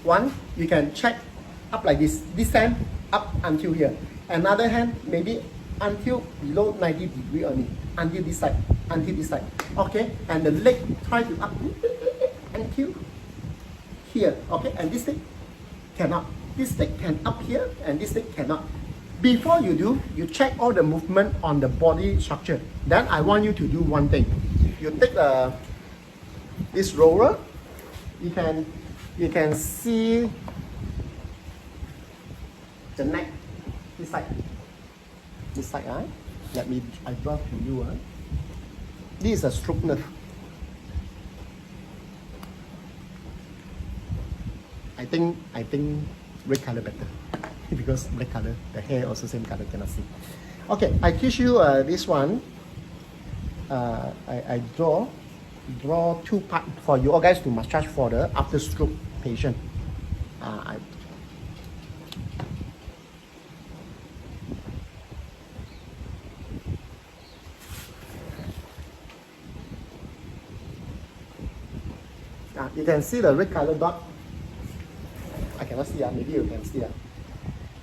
One, you can check up like this hand up until here. Another hand maybe until below 90 degree only, until this side, okay? And the leg try to up until here, okay? And this leg cannot. This leg can up here and this leg cannot. Before you do, you check all the movement on the body structure. Then I want you to do one thing. You take this roller. You can see the neck this side. I draw to you. This is a stroke nerve. I think red color better because black color, the hair also same color, cannot see. Okay, I teach you this one. I draw 2 parts for you all guys to massage for the after stroke patient. You can see the red color dot. I cannot see, maybe you can see.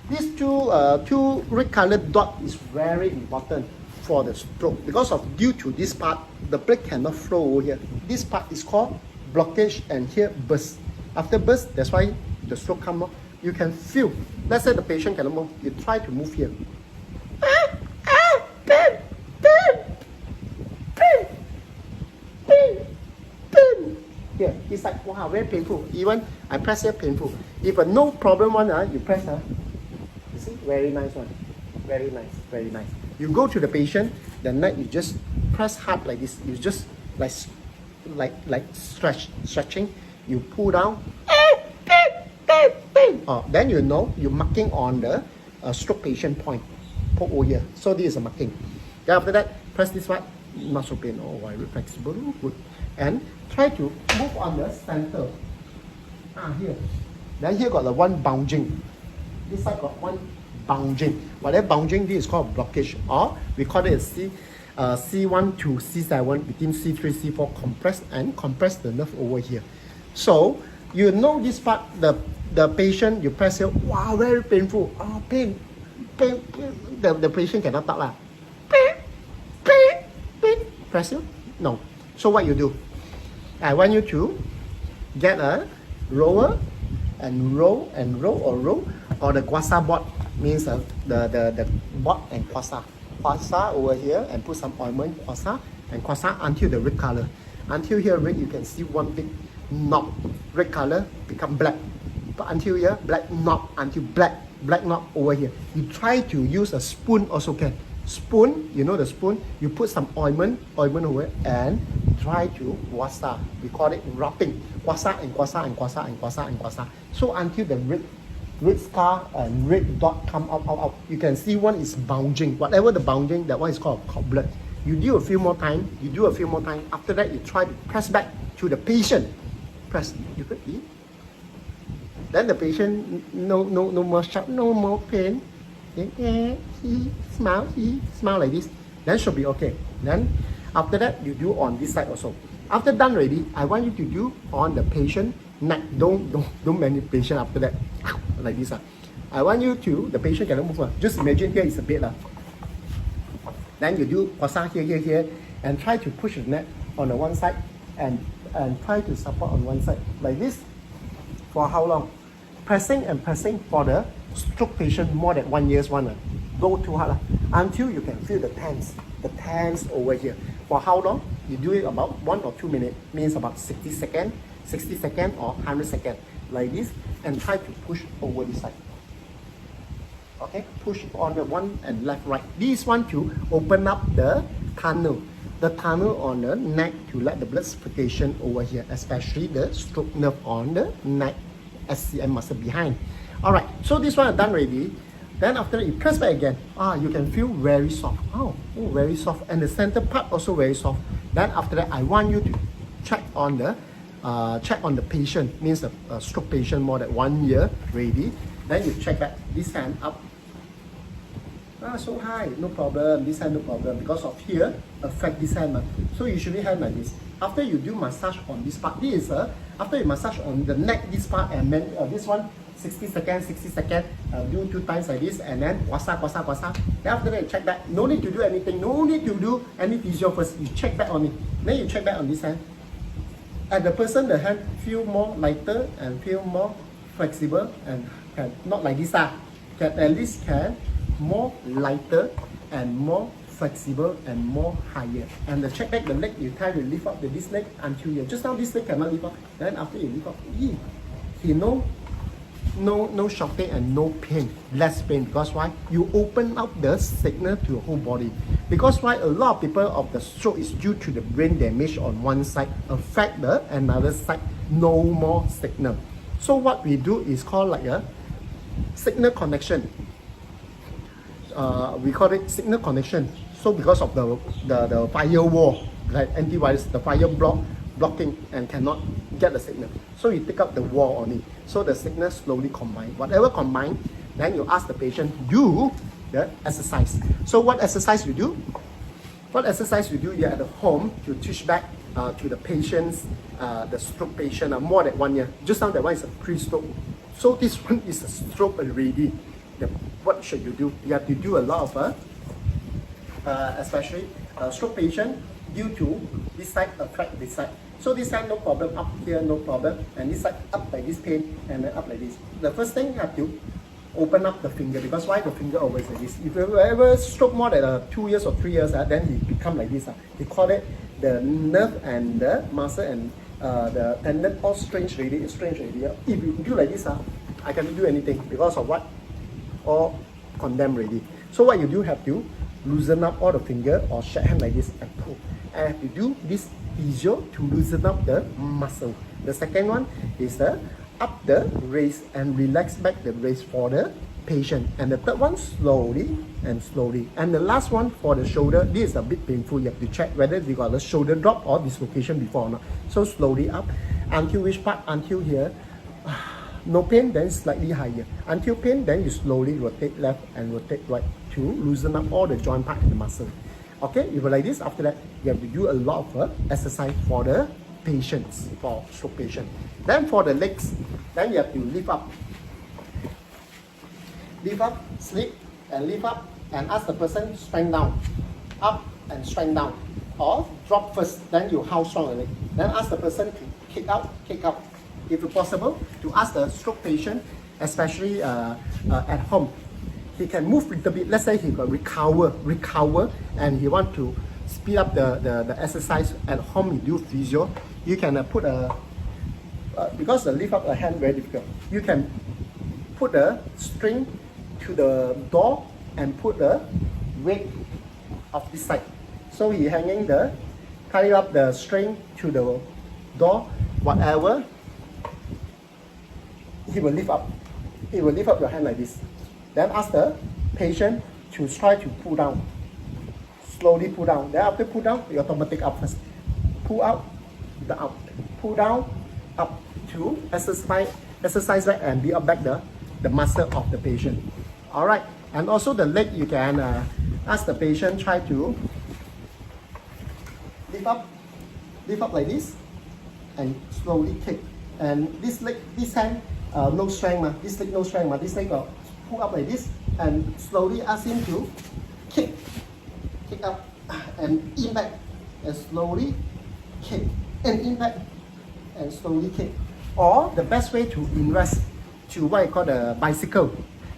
These two red color dot is very important for the stroke because of due to this part, the blood cannot flow over here. This part is called blockage and here burst. After burst, that's why the stroke come up. You can feel. Let's say the patient cannot move. You try to move here. Here, it's like, wow, very painful. Even I press here, painful. If a no problem one, you press, you see, very nice one. Very nice, very nice. You go to the patient, the neck, you just press hard like this. You just like stretching. You pull down. Oh, then you know you're marking on the stroke patient point. Poke over here. So this is a marking. Then after that, press this one. Not so pain. Oh, very flexible. Good. And try to move on the center. Here. Then here got the one bounding. This side got one bounding. Whatever bounding, this is called blockage. Or we call it C1 to C7 between C3, C4 compress the nerve over here. So you know this part, the patient, you press here, wow, very painful. Oh, pain. The patient cannot talk lah. Pain. Press here? No. So what you do? I want you to get a roller and roll or the guasa board means the board and guasa over here and put some ointment guasa until the red color. Until here red, you can see one big knob. Red color become black. But until here black knob until black knob over here. You try to use a spoon also can. Spoon, you know the spoon, you put some ointment over and try to guasa. We call it wrapping. Guasa. So until the red scar and red dot come out. You can see one is bounding. Whatever the bounding, that one is called cord blood. You do a few more time. After that, you try to press back to the patient. Press. You could eat. Then the patient no more shock, no more pain. He smile like this. Then should be okay. Then after that, you do on this side also. After done already, I want you to do on the patient neck. Don't manipulation after that. Like this. I want you to, the patient cannot move. Just imagine here is a bed. Then you do guasa here and try to push the neck on the one side and try to support on one side. Like this. For how long? Pressing for the stroke patient more than 1 year's one. Go too hard until you can feel the tense over here. For how long? You do it about 1 or 2 minutes, means about 60 seconds or 100 seconds. Like this, and try to push over this side. Okay, push on the one and left, right. This one to open up the tunnel on the neck to let the blood circulation over here, especially the stroke nerve on the neck, SCM muscle behind. Alright, so this one is done already. Then after that, you press back again. You can feel very soft. Oh, very soft. And the center part also very soft. Then after that, I want you to check on the patient, means the stroke patient more than 1 year already. Then you check back this hand up. So high, no problem. This hand no problem because of here affect this hand. So usually hand like this. after you do massage on this part, this is after you massage on the neck, this part, and then this one, 60 seconds, 60 seconds, do 2 times like this, and then wasa. Then after that, you check back. No need to do anything, no need to do any physio first. You check back on it. Then you check back on this hand. And the person, the hand feel more lighter and feel more flexible, and can not like this, can at least can more lighter and more flexible and more higher. And the check back the leg, you try to lift up this leg until you just now this leg cannot lift up. Then after you lift up, he no shouting and no pain, less pain. Because why? You open up the signal to your whole body. Because why? A lot of people of the stroke is due to the brain damage on one side, affect the another side, no more signal. So what we do is called like a signal connection. We call it signal connection. So because of the firewall, like antivirus, the blocking and cannot get the signal. So you take up the wall on it. So the signal slowly combine. Whatever combine, then you ask the patient do the exercise. So what exercise you do? What exercise you do? You're at the home to teach back to the patients, the stroke patient, more than 1 year. Just now that one is a pre-stroke. So this one is a stroke already. What should you do? You have to do a lot of especially stroke patient due to this side affect this side. So this side no problem, up here no problem, and this side up like this pain, and then up like this. The first thing you have to open up the finger, because why the finger always like this? If you ever stroke more than 2 years or 3 years, then it become like this. They call it the nerve and the muscle and the tendon all strange already. If you do like this, I cannot do anything because of what? All condemned already. So what you do, have to loosen up all the finger or shake hand like this and pull. And have to do this physio to loosen up the muscle. The second one is the up the raise and relax back the raise for the patient. And the third one, slowly and slowly. And the last one for the shoulder, this is a bit painful. You have to check whether you got the shoulder drop or dislocation before or not. So slowly up until which part? Until here. No pain, then slightly higher. Until pain, then you slowly rotate left and rotate right to loosen up all the joint part and the muscle. Okay, if you like this, after that, you have to do a lot of exercise for the patients, for stroke patient. Then for the legs, then you have to lift up, sleep, and lift up, and ask the person strength down, up and strength down, or drop first, then you how strong the leg. Then ask the person to kick out, if it's possible, to ask the stroke patient, especially at home, he can move a little bit. Let's say he got recover, and he want to speed up the exercise at home. You do physio. You can put a because the lift up a hand very difficult. You can put a string to the door and put the weight of this side. So he hanging tie up the string to the door, whatever. He will lift up. He will lift up your hand like this. Then ask the patient to try to pull down. Slowly pull down. Then after pull down, you automatic up first. Pull out, the up. Pull down, up to exercise back and build up back the muscle of the patient. Alright. And also the leg, you can ask the patient try to lift up like this and slowly kick. And this leg, this hand, no strength, this leg no strength, this leg pull up like this and slowly ask him to kick up and in back and slowly kick and in back and slowly kick. Or the best way to invest to what I call the bicycle.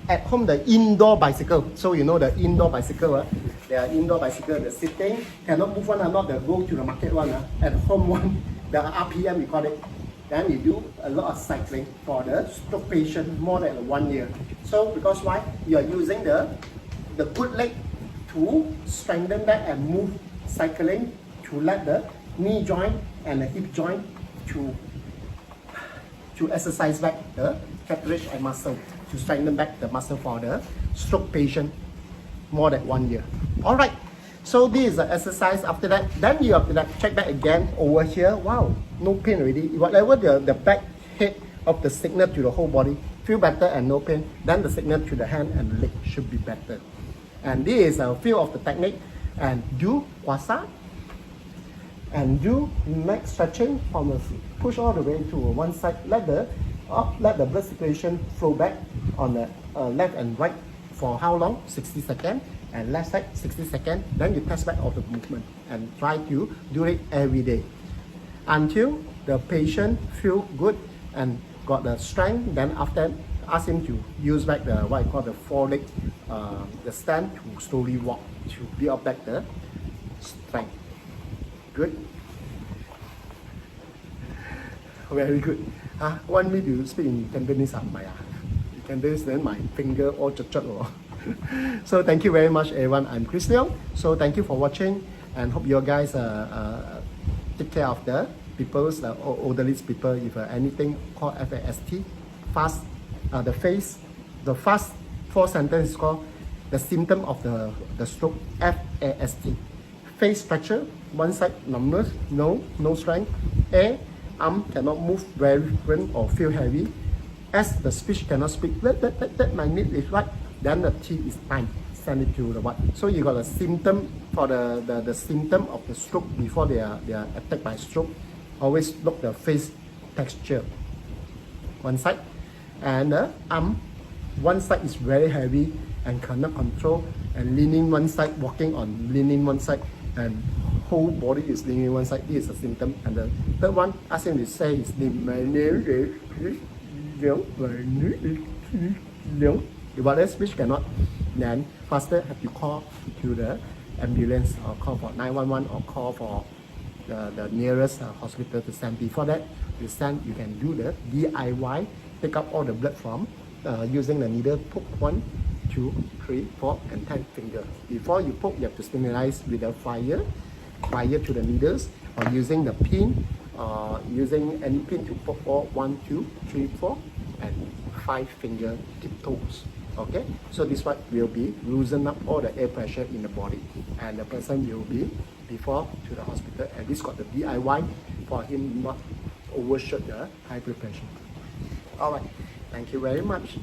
At home, the indoor bicycle. So you know the indoor bicycle, there are indoor bicycle, the sitting, cannot move one, not the go to the market one, at home one, the RPM we call it. Then you do a lot of cycling for the stroke patient more than 1 year. So because why? You are using the good leg to strengthen back and move cycling to let the knee joint and the hip joint to exercise back the cartilage and muscle, to strengthen back the muscle for the stroke patient more than 1 year. Alright, so this is the exercise. After that, then you have to check back again over here. Wow, no pain already. Whatever the back head of the signal to the whole body, feel better and no pain, then the signal to the hand and the leg should be better. And this is a few of the technique. And do wasa, and do neck stretching from the push all the way to one side. Let the blood circulation flow back on the left and right for how long? 60 seconds, and left side 60 seconds. Then you test back of the movement and try to do it every day until the patient feel good and got the strength. Then after, ask him to use back the what I call the foreleg, the stand to slowly walk to build up back the strength. Good. Very good. Want me to speak in Cantonese? Cantonese, then my finger all chut. So thank you very much, everyone. I'm Chris Leong. So thank you for watching, and hope you guys take care of the people's elderly people. If anything called FAST, fast, the fast 4 sentence is called the symptom of the stroke, FAST. Face fracture, one side numbness, no strength. A, arm cannot move very frequent or feel heavy. S, the speech cannot speak. That my need is right. Then the T is time. Send it to the what. So you got a symptom for the symptom of the stroke before they are attacked by stroke. Always look the face texture. One side, and the arm, one side is very heavy and cannot control, and leaning one side, walking on leaning one side, and whole body is leaning one side. This is a symptom. And the third one, ask him to say his name. My name is Leong. If other speech cannot, then faster have to call to the ambulance or call for 911 or call for the nearest hospital to send. Before that, you can do the DIY, take up all the blood from using the needle, poke 1, 2, 3, 4, and 10 fingers. Before you poke, you have to sterilize with a fire to the needles, or using the pin, using any pin to poke all 1, 2, 3, 4, and 5 finger tiptoes. Okay, so this one will be loosen up all the air pressure in the body, and the person will be before to the hospital. And this got the DIY for him not overshoot the high blood pressure. All right, thank you very much.